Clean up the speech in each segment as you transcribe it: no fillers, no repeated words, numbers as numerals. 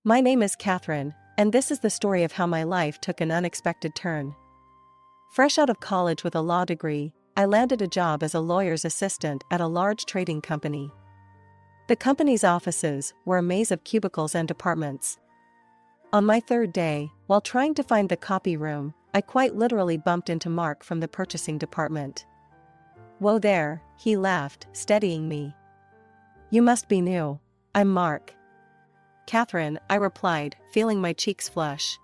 My name is Catherine, and this is the story of how my life took an unexpected turn. Fresh out of college with a law degree, I landed a job as a lawyer's assistant at a large trading company. The company's offices were a maze of cubicles and departments. On my third day, while trying to find the copy room, I quite literally bumped into Mark from the purchasing department. "Whoa there," he laughed, steadying me. "You must be new." "I'm Mark." "Catherine," I replied, feeling my cheeks flush.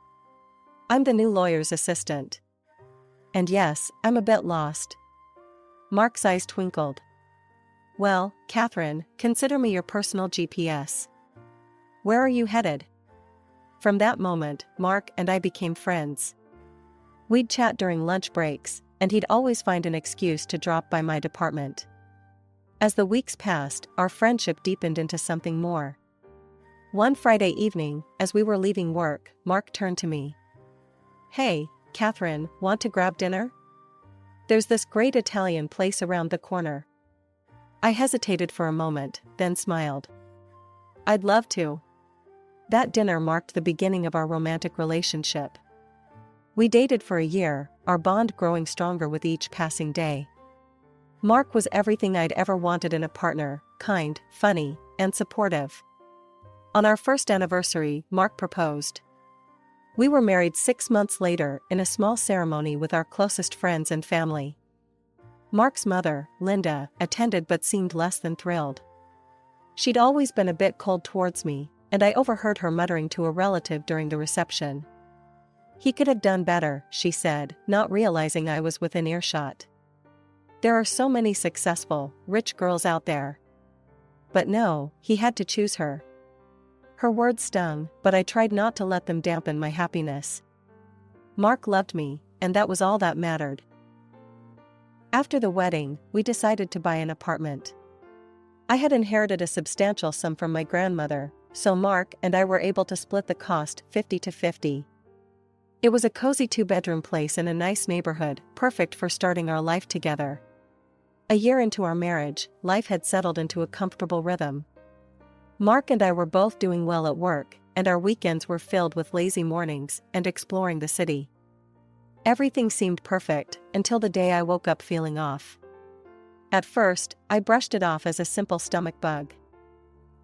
"I'm the new lawyer's assistant." "And yes, I'm a bit lost." Mark's eyes twinkled. "Well, Catherine, consider me your personal GPS. Where are you headed?" From that moment, Mark and I became friends. We'd chat during lunch breaks, and he'd always find an excuse to drop by my department. As the weeks passed, our friendship deepened into something more. One Friday evening, as we were leaving work, Mark turned to me. "Hey, Catherine, want to grab dinner? There's this great Italian place around the corner." I hesitated for a moment, then smiled. "I'd love to." That dinner marked the beginning of our romantic relationship. We dated for a year, our bond growing stronger with each passing day. Mark was everything I'd ever wanted in a partner: kind, funny, and supportive. On our first anniversary, Mark proposed. We were married 6 months later in a small ceremony with our closest friends and family. Mark's mother, Linda, attended but seemed less than thrilled. She'd always been a bit cold towards me, and I overheard her muttering to a relative during the reception. "He could have done better," she said, not realizing I was within earshot. "There are so many successful, rich girls out there." But no, he had to choose her. Her words stung, but I tried not to let them dampen my happiness. Mark loved me, and that was all that mattered. After the wedding, we decided to buy an apartment. I had inherited a substantial sum from my grandmother, so Mark and I were able to split the cost 50-50. It was a cozy 2-bedroom place in a nice neighborhood, perfect for starting our life together. A year into our marriage, life had settled into a comfortable rhythm. Mark and I were both doing well at work, and our weekends were filled with lazy mornings and exploring the city. Everything seemed perfect, until the day I woke up feeling off. At first, I brushed it off as a simple stomach bug.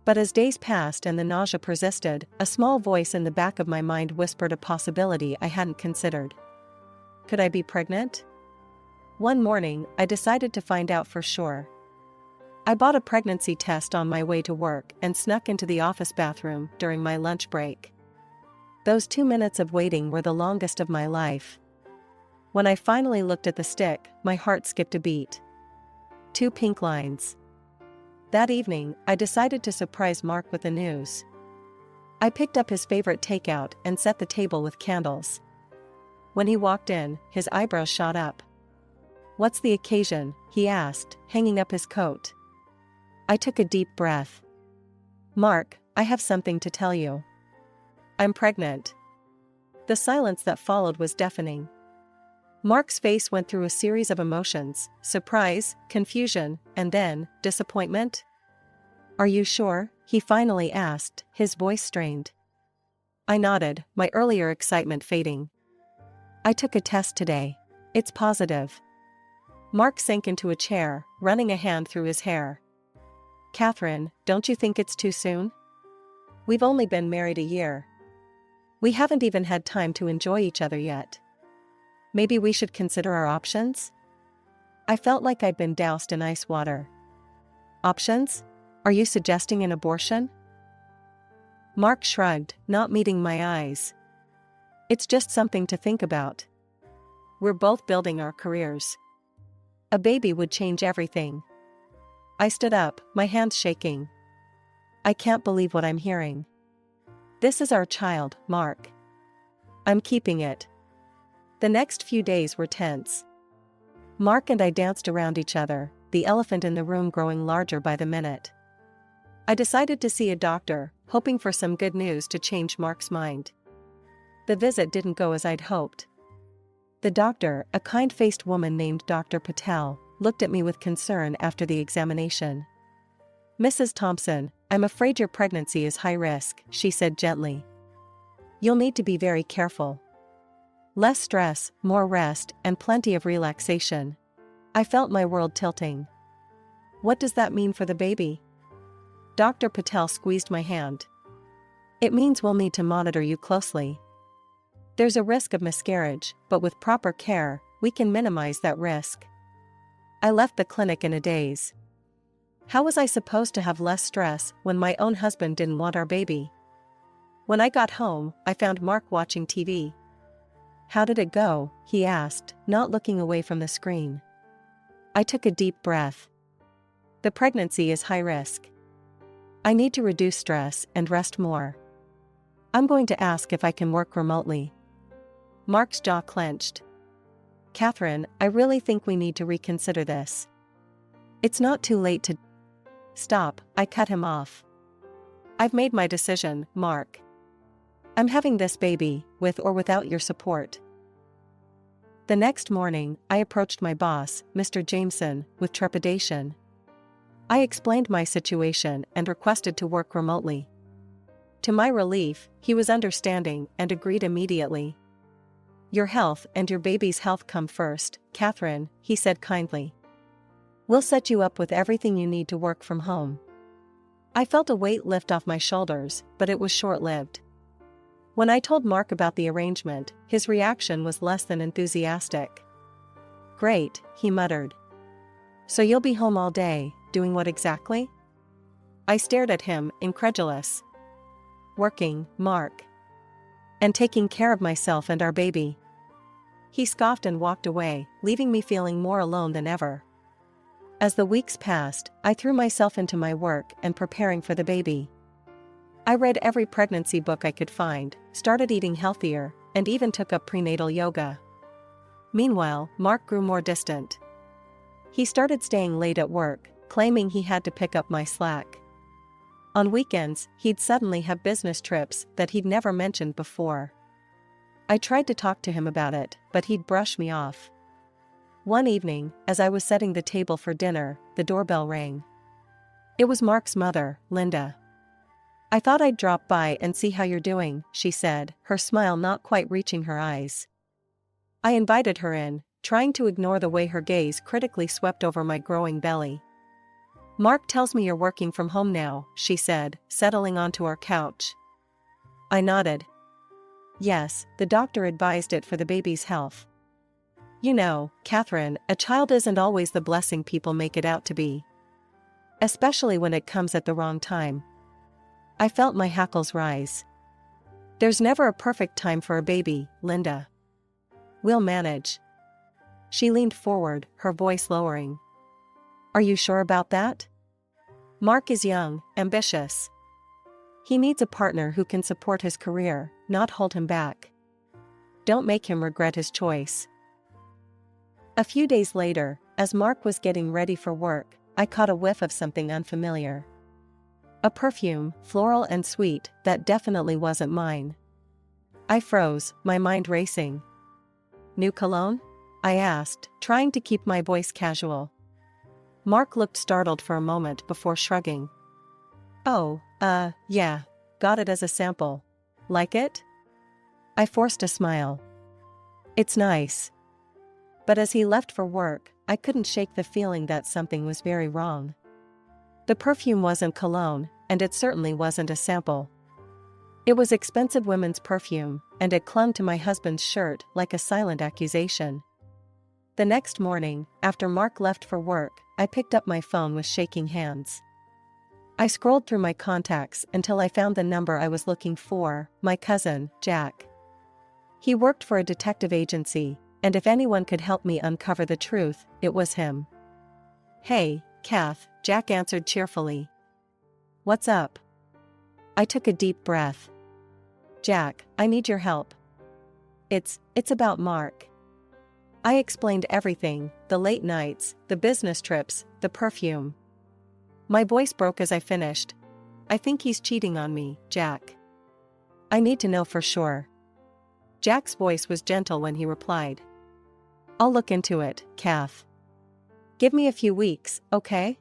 But as days passed and the nausea persisted, a small voice in the back of my mind whispered a possibility I hadn't considered. Could I be pregnant? One morning, I decided to find out for sure. I bought a pregnancy test on my way to work and snuck into the office bathroom during my lunch break. Those 2 minutes of waiting were the longest of my life. When I finally looked at the stick, my heart skipped a beat. 2 pink lines. That evening, I decided to surprise Mark with the news. I picked up his favorite takeout and set the table with candles. When he walked in, his eyebrows shot up. "What's the occasion?" he asked, hanging up his coat. I took a deep breath. "Mark, I have something to tell you. I'm pregnant." The silence that followed was deafening. Mark's face went through a series of emotions: surprise, confusion, and then, disappointment. "Are you sure?" he finally asked, his voice strained. I nodded, my earlier excitement fading. "I took a test today. It's positive." Mark sank into a chair, running a hand through his hair. "Catherine, don't you think it's too soon? We've only been married a year. We haven't even had time to enjoy each other yet. Maybe we should consider our options?" I felt like I'd been doused in ice water. "Options? Are you suggesting an abortion?" Mark shrugged, not meeting my eyes. "It's just something to think about. We're both building our careers. A baby would change everything." I stood up, my hands shaking. "I can't believe what I'm hearing. This is our child, Mark. I'm keeping it." The next few days were tense. Mark and I danced around each other, the elephant in the room growing larger by the minute. I decided to see a doctor, hoping for some good news to change Mark's mind. The visit didn't go as I'd hoped. The doctor, a kind-faced woman named Dr. Patel, looked at me with concern after the examination. Mrs. Thompson, I'm afraid your pregnancy is high risk, she said gently. You'll need to be very careful. Less stress, more rest, and plenty of relaxation. I felt my world tilting. What does that mean for the baby? Dr. Patel squeezed my hand. It means we'll need to monitor you closely. There's a risk of miscarriage, but with proper care, we can minimize that risk. I left the clinic in a daze. How was I supposed to have less stress when my own husband didn't want our baby? When I got home, I found Mark watching TV. How did it go? He asked, not looking away from the screen. I took a deep breath. The pregnancy is high risk. I need to reduce stress and rest more. I'm going to ask if I can work remotely. Mark's jaw clenched. Catherine, I really think we need to reconsider this. It's not too late to... Stop, I cut him off. I've made my decision, Mark. I'm having this baby, with or without your support. The next morning, I approached my boss, Mr. Jameson, with trepidation. I explained my situation and requested to work remotely. To my relief, he was understanding and agreed immediately. Your health and your baby's health come first, Catherine, he said kindly. We'll set you up with everything you need to work from home. I felt a weight lift off my shoulders, but it was short-lived. When I told Mark about the arrangement, his reaction was less than enthusiastic. Great, he muttered. So you'll be home all day, doing what exactly? I stared at him, incredulous. Working, Mark. And taking care of myself and our baby. He scoffed and walked away, leaving me feeling more alone than ever. As the weeks passed, I threw myself into my work and preparing for the baby. I read every pregnancy book I could find, started eating healthier, and even took up prenatal yoga. Meanwhile, Mark grew more distant. He started staying late at work, claiming he had to pick up my slack. On weekends, he'd suddenly have business trips that he'd never mentioned before. I tried to talk to him about it, but he'd brush me off. One evening, as I was setting the table for dinner, the doorbell rang. It was Mark's mother, Linda. I thought I'd drop by and see how you're doing, she said, her smile not quite reaching her eyes. I invited her in, trying to ignore the way her gaze critically swept over my growing belly. Mark tells me you're working from home now, she said, settling onto our couch. I nodded. Yes, the doctor advised it for the baby's health. You know, Catherine, a child isn't always the blessing people make it out to be. Especially when it comes at the wrong time. I felt my hackles rise. There's never a perfect time for a baby, Linda. We'll manage. She leaned forward, her voice lowering. Are you sure about that? Mark is young, ambitious. He needs a partner who can support his career, not hold him back. Don't make him regret his choice. A few days later, as Mark was getting ready for work, I caught a whiff of something unfamiliar. A perfume, floral and sweet, that definitely wasn't mine. I froze, my mind racing. New cologne? I asked, trying to keep my voice casual. Mark looked startled for a moment before shrugging. Oh, yeah, got it as a sample. Like it? I forced a smile. It's nice. But as he left for work, I couldn't shake the feeling that something was very wrong. The perfume wasn't cologne, and it certainly wasn't a sample. It was expensive women's perfume, and it clung to my husband's shirt like a silent accusation. The next morning, after Mark left for work, I picked up my phone with shaking hands. I scrolled through my contacts until I found the number I was looking for, my cousin, Jack. He worked for a detective agency, and if anyone could help me uncover the truth, it was him. Hey, Kath, Jack answered cheerfully. What's up? I took a deep breath. Jack, I need your help. It's about Mark. I explained everything, the late nights, the business trips, the perfume. My voice broke as I finished. I think he's cheating on me, Jack. I need to know for sure. Jack's voice was gentle when he replied. I'll look into it, Kath. Give me a few weeks, okay?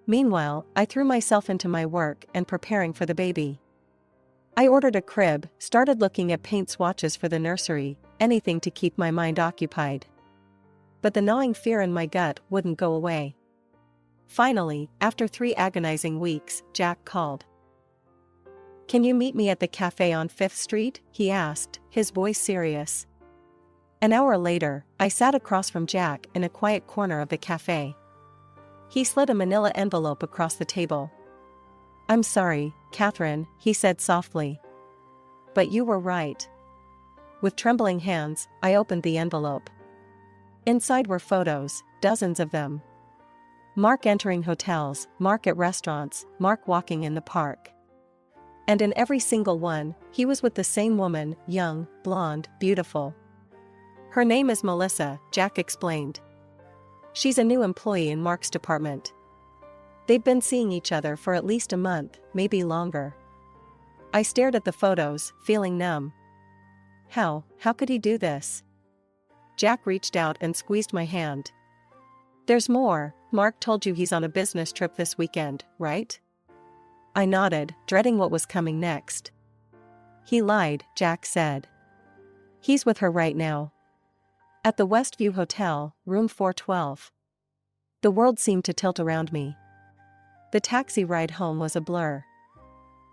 Meanwhile, I threw myself into my work and preparing for the baby. I ordered a crib, started looking at paint swatches for the nursery, anything to keep my mind occupied. But the gnawing fear in my gut wouldn't go away. Finally, after 3 agonizing weeks, Jack called. "Can you meet me at the cafe on 5th Street?" he asked, his voice serious. An hour later, I sat across from Jack in a quiet corner of the cafe. He slid a manila envelope across the table. "I'm sorry, Catherine," he said softly. "But you were right." With trembling hands, I opened the envelope. Inside were photos, dozens of them. Mark entering hotels, Mark at restaurants, Mark walking in the park. And in every single one, he was with the same woman, young, blonde, beautiful. "Her name is Melissa," Jack explained. "She's a new employee in Mark's department. They've been seeing each other for at least a month, maybe longer." I stared at the photos, feeling numb. How could he do this? Jack reached out and squeezed my hand. "There's more. Mark told you he's on a business trip this weekend, right?" I nodded, dreading what was coming next. "He lied," Jack said. "He's with her right now. At the Westview Hotel, room 412. The world seemed to tilt around me. The taxi ride home was a blur.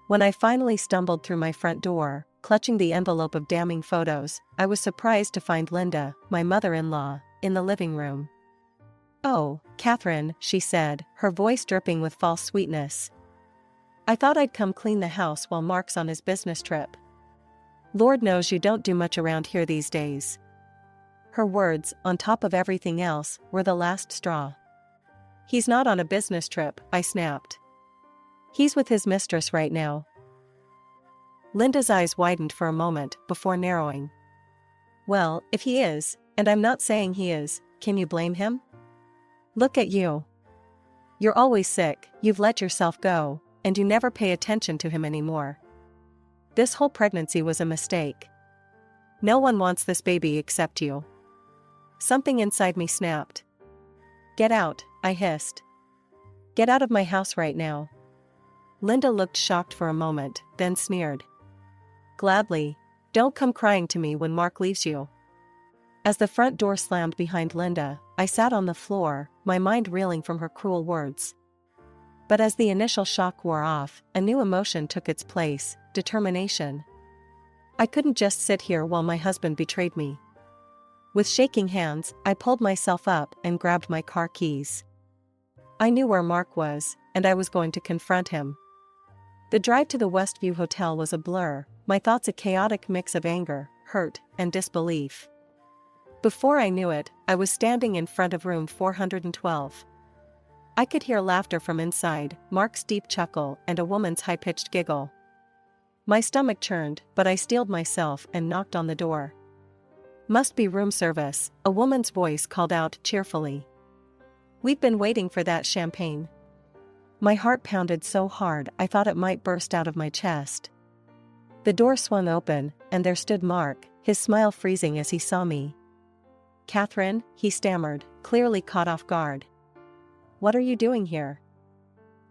When I finally stumbled through my front door, clutching the envelope of damning photos, I was surprised to find Linda, my mother-in-law, in the living room. "Oh, Catherine," she said, her voice dripping with false sweetness. "I thought I'd come clean the house while Mark's on his business trip. Lord knows you don't do much around here these days." Her words, on top of everything else, were the last straw. "He's not on a business trip," I snapped. "He's with his mistress right now." Linda's eyes widened for a moment before narrowing. "Well, if he is, and I'm not saying he is, can you blame him? Look at you. You're always sick, you've let yourself go, and you never pay attention to him anymore. This whole pregnancy was a mistake. No one wants this baby except you." Something inside me snapped. "Get out," I hissed. "Get out of my house right now." Linda looked shocked for a moment, then sneered. "Gladly. Don't come crying to me when Mark leaves you." As the front door slammed behind Linda, I sat on the floor, my mind reeling from her cruel words. But as the initial shock wore off, a new emotion took its place, determination. I couldn't just sit here while my husband betrayed me. With shaking hands, I pulled myself up and grabbed my car keys. I knew where Mark was, and I was going to confront him. The drive to the Westview Hotel was a blur, my thoughts a chaotic mix of anger, hurt, and disbelief. Before I knew it, I was standing in front of room 412. I could hear laughter from inside, Mark's deep chuckle, and a woman's high-pitched giggle. My stomach churned, but I steeled myself and knocked on the door. "Must be room service," a woman's voice called out cheerfully. "We've been waiting for that champagne." My heart pounded so hard I thought it might burst out of my chest. The door swung open, and there stood Mark, his smile freezing as he saw me. "Catherine," he stammered, clearly caught off guard. "What are you doing here?"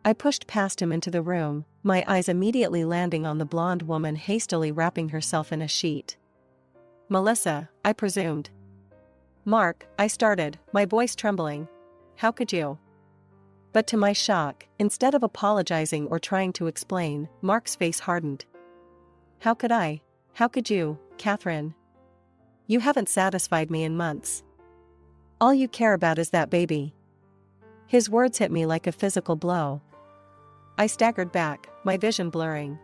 I pushed past him into the room, my eyes immediately landing on the blonde woman hastily wrapping herself in a sheet. "Melissa," I presumed. "Mark," I started, my voice trembling. "How could you?" But to my shock, instead of apologizing or trying to explain, Mark's face hardened. "How could I? How could you, Catherine? You haven't satisfied me in months. All you care about is that baby." His words hit me like a physical blow. I staggered back, my vision blurring.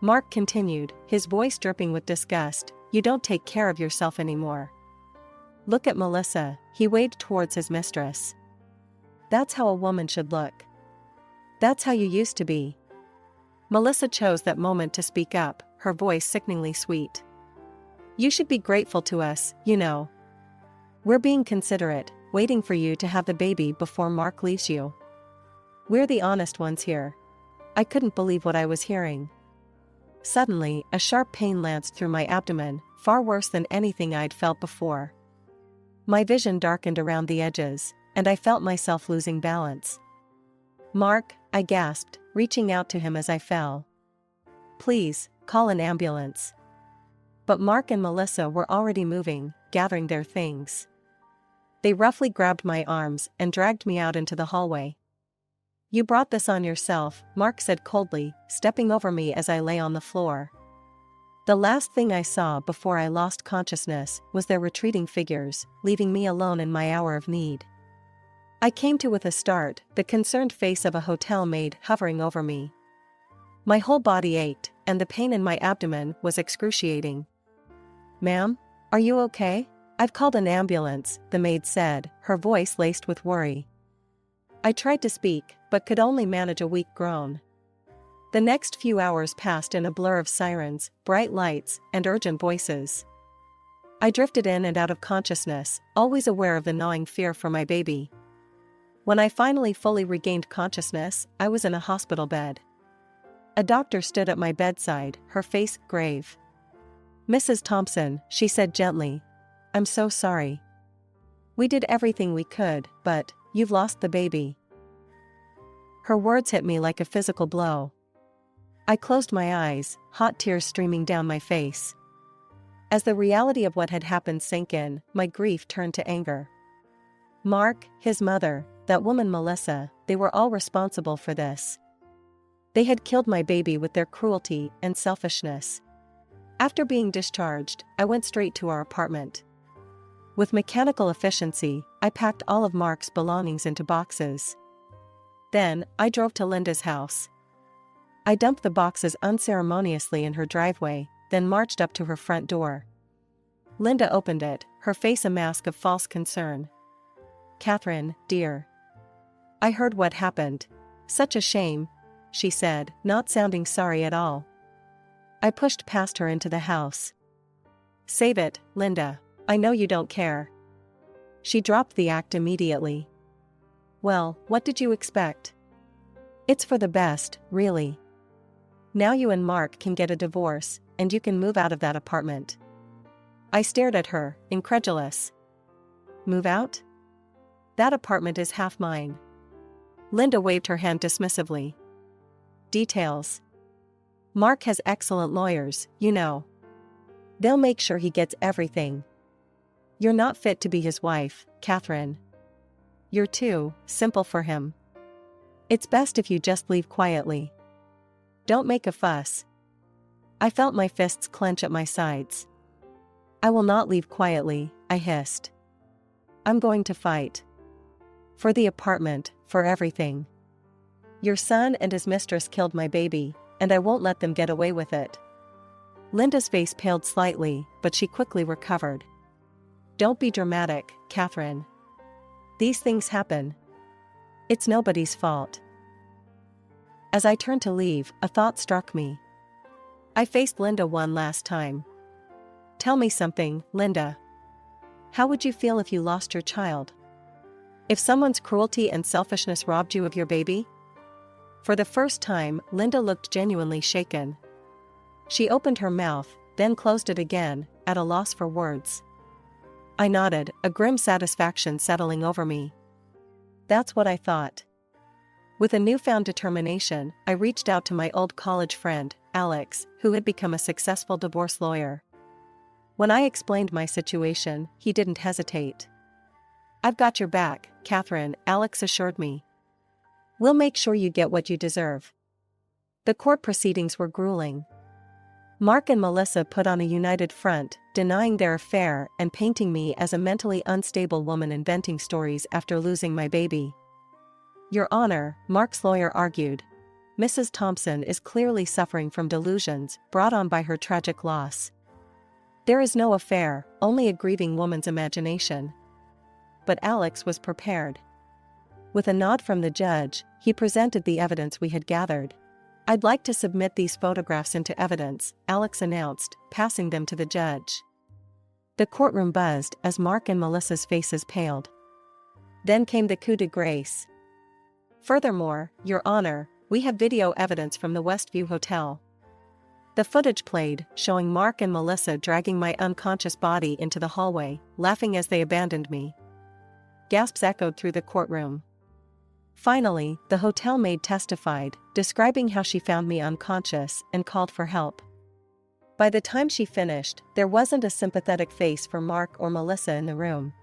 Mark continued, his voice dripping with disgust, "You don't take care of yourself anymore. Look at Melissa," he waved towards his mistress. "That's how a woman should look. That's how you used to be." Melissa chose that moment to speak up, her voice sickeningly sweet. "You should be grateful to us, you know. We're being considerate, waiting for you to have the baby before Mark leaves you. We're the honest ones here." I couldn't believe what I was hearing. Suddenly, a sharp pain lanced through my abdomen, far worse than anything I'd felt before. My vision darkened around the edges, and I felt myself losing balance. Mark, I gasped, reaching out to him as I fell. Please, call an ambulance. But Mark and Melissa were already moving, gathering their things. They roughly grabbed my arms and dragged me out into the hallway. You brought this on yourself, Mark said coldly, stepping over me as I lay on the floor. The last thing I saw before I lost consciousness was their retreating figures, leaving me alone in my hour of need. I came to with a start, the concerned face of a hotel maid hovering over me. My whole body ached, and the pain in my abdomen was excruciating. Ma'am? Are you okay? I've called an ambulance, the maid said, her voice laced with worry. I tried to speak, but could only manage a weak groan. The next few hours passed in a blur of sirens, bright lights, and urgent voices. I drifted in and out of consciousness, always aware of the gnawing fear for my baby. When I finally fully regained consciousness, I was in a hospital bed. A doctor stood at my bedside, her face grave. Mrs. Thompson, she said gently, I'm so sorry. We did everything we could, but you've lost the baby. Her words hit me like a physical blow. I closed my eyes, hot tears streaming down my face. As the reality of what had happened sank in, my grief turned to anger. Mark, his mother, that woman Melissa, they were all responsible for this. They had killed my baby with their cruelty and selfishness. After being discharged, I went straight to our apartment. With mechanical efficiency, I packed all of Mark's belongings into boxes. Then, I drove to Linda's house. I dumped the boxes unceremoniously in her driveway, then marched up to her front door. Linda opened it, her face a mask of false concern. Catherine, dear. I heard what happened. Such a shame, she said, not sounding sorry at all. I pushed past her into the house. Save it, Linda. I know you don't care. She dropped the act immediately. Well, what did you expect? It's for the best, really. Now you and Mark can get a divorce, and you can move out of that apartment. I stared at her, incredulous. Move out? That apartment is half mine. Linda waved her hand dismissively. Details. Mark has excellent lawyers, you know. They'll make sure he gets everything. You're not fit to be his wife, Catherine. You're too simple for him. It's best if you just leave quietly. Don't make a fuss. I felt my fists clench at my sides. I will not leave quietly, I hissed. I'm going to fight. For the apartment, for everything. Your son and his mistress killed my baby, and I won't let them get away with it. Linda's face paled slightly, but she quickly recovered. Don't be dramatic, Catherine. These things happen. It's nobody's fault. As I turned to leave, a thought struck me. I faced Linda one last time. Tell me something, Linda. How would you feel if you lost your child? If someone's cruelty and selfishness robbed you of your baby? For the first time, Linda looked genuinely shaken. She opened her mouth, then closed it again, at a loss for words. I nodded, a grim satisfaction settling over me. That's what I thought. With a newfound determination, I reached out to my old college friend, Alex, who had become a successful divorce lawyer. When I explained my situation, he didn't hesitate. I've got your back, Catherine, Alex assured me. We'll make sure you get what you deserve. The court proceedings were grueling. Mark and Melissa put on a united front, denying their affair and painting me as a mentally unstable woman inventing stories after losing my baby. Your Honor, Mark's lawyer argued. Mrs. Thompson is clearly suffering from delusions brought on by her tragic loss. There is no affair, only a grieving woman's imagination. But Alex was prepared. With a nod from the judge, he presented the evidence we had gathered. I'd like to submit these photographs into evidence, Alex announced, passing them to the judge. The courtroom buzzed as Mark and Melissa's faces paled. Then came the coup de grace. Furthermore, Your Honor, we have video evidence from the Westview Hotel. The footage played, showing Mark and Melissa dragging my unconscious body into the hallway, laughing as they abandoned me. Gasps echoed through the courtroom. Finally, the hotel maid testified, describing how she found me unconscious and called for help. By the time she finished, there wasn't a sympathetic face for Mark or Melissa in the room.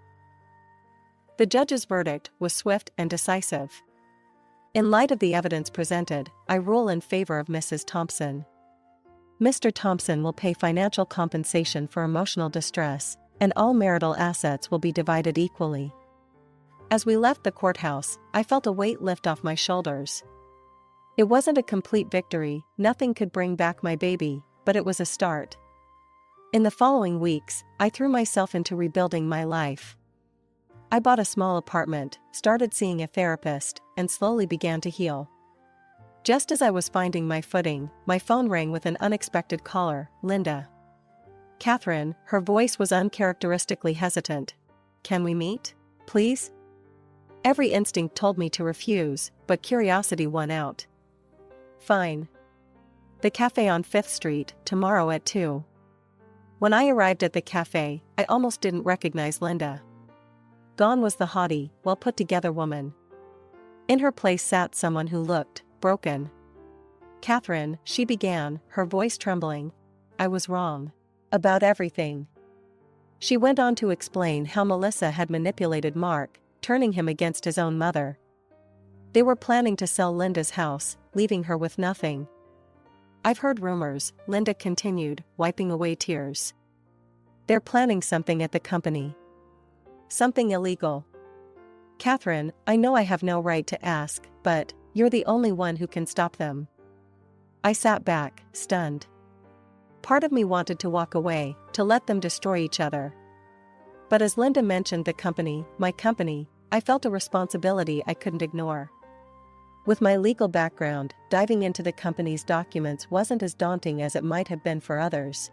The judge's verdict was swift and decisive. In light of the evidence presented, I rule in favor of Mrs. Thompson. Mr. Thompson will pay financial compensation for emotional distress, and all marital assets will be divided equally. As we left the courthouse, I felt a weight lift off my shoulders. It wasn't a complete victory, nothing could bring back my baby, but it was a start. In the following weeks, I threw myself into rebuilding my life. I bought a small apartment, started seeing a therapist, and slowly began to heal. Just as I was finding my footing, my phone rang with an unexpected caller, Linda. Catherine, her voice was uncharacteristically hesitant. "Can we meet, please?" Every instinct told me to refuse, but curiosity won out. "Fine. The cafe on 5th Street, tomorrow at 2. When I arrived at the cafe, I almost didn't recognize Linda. Gone was the haughty, well-put-together woman. In her place sat someone who looked broken. "Catherine," she began, her voice trembling. "I was wrong. About everything." She went on to explain how Melissa had manipulated Mark, turning him against his own mother. They were planning to sell Linda's house, leaving her with nothing. "I've heard rumors," Linda continued, wiping away tears. "They're planning something at the company. Something illegal. Catherine, I know I have no right to ask, but you're the only one who can stop them." I sat back, stunned. Part of me wanted to walk away, to let them destroy each other. But as Linda mentioned the company, my company, I felt a responsibility I couldn't ignore. With my legal background, diving into the company's documents wasn't as daunting as it might have been for others.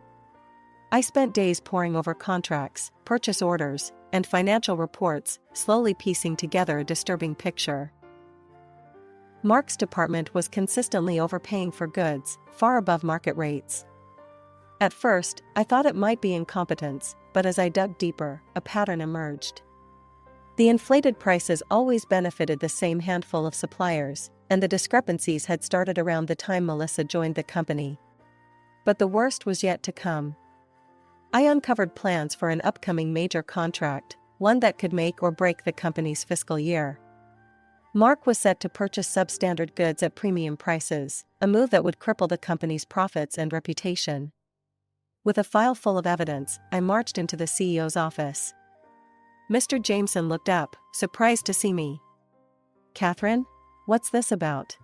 I spent days poring over contracts, purchase orders, and financial reports, slowly piecing together a disturbing picture. Mark's department was consistently overpaying for goods, far above market rates. At first, I thought it might be incompetence, but as I dug deeper, a pattern emerged. The inflated prices always benefited the same handful of suppliers, and the discrepancies had started around the time Melissa joined the company. But the worst was yet to come. I uncovered plans for an upcoming major contract, one that could make or break the company's fiscal year. Mark was set to purchase substandard goods at premium prices, a move that would cripple the company's profits and reputation. With a file full of evidence, I marched into the CEO's office. Mr. Jameson looked up, surprised to see me. "Catherine? What's this about?"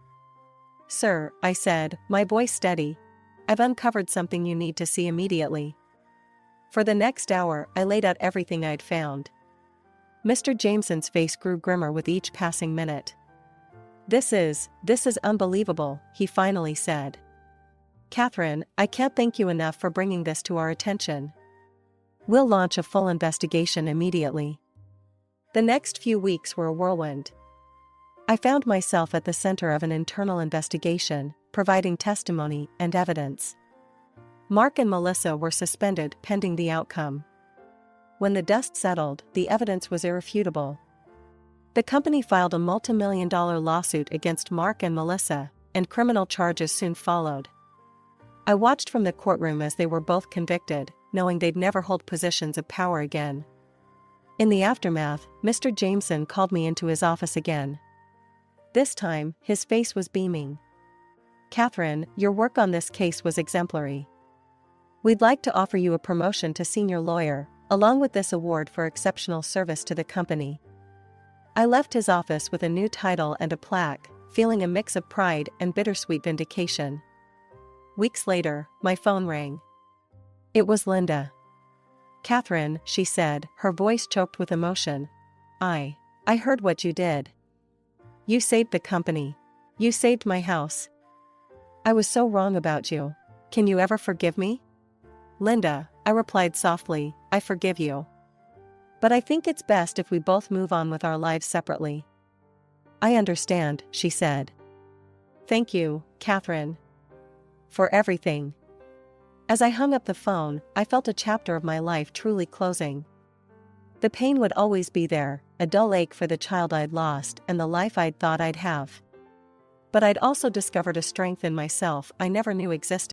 "Sir," I said, my voice steady, "I've uncovered something you need to see immediately." For the next hour, I laid out everything I'd found. Mr. Jameson's face grew grimmer with each passing minute. This is unbelievable," he finally said. "Catherine, I can't thank you enough for bringing this to our attention. We'll launch a full investigation immediately." The next few weeks were a whirlwind. I found myself at the center of an internal investigation, providing testimony and evidence. Mark and Melissa were suspended pending the outcome. When the dust settled, the evidence was irrefutable. The company filed a multi-million-dollar lawsuit against Mark and Melissa, and criminal charges soon followed. I watched from the courtroom as they were both convicted, knowing they'd never hold positions of power again. In the aftermath, Mr. Jameson called me into his office again. This time, his face was beaming. "Catherine, your work on this case was exemplary. We'd like to offer you a promotion to senior lawyer, along with this award for exceptional service to the company." I left his office with a new title and a plaque, feeling a mix of pride and bittersweet vindication. Weeks later, my phone rang. It was Linda. "Catherine," she said, her voice choked with emotion. I heard what you did. You saved the company. You saved my house. I was so wrong about you. Can you ever forgive me?" "Linda," I replied softly, "I forgive you. But I think it's best if we both move on with our lives separately." "I understand," she said. "Thank you, Catherine. For everything." As I hung up the phone, I felt a chapter of my life truly closing. The pain would always be there, a dull ache for the child I'd lost and the life I'd thought I'd have. But I'd also discovered a strength in myself I never knew existed.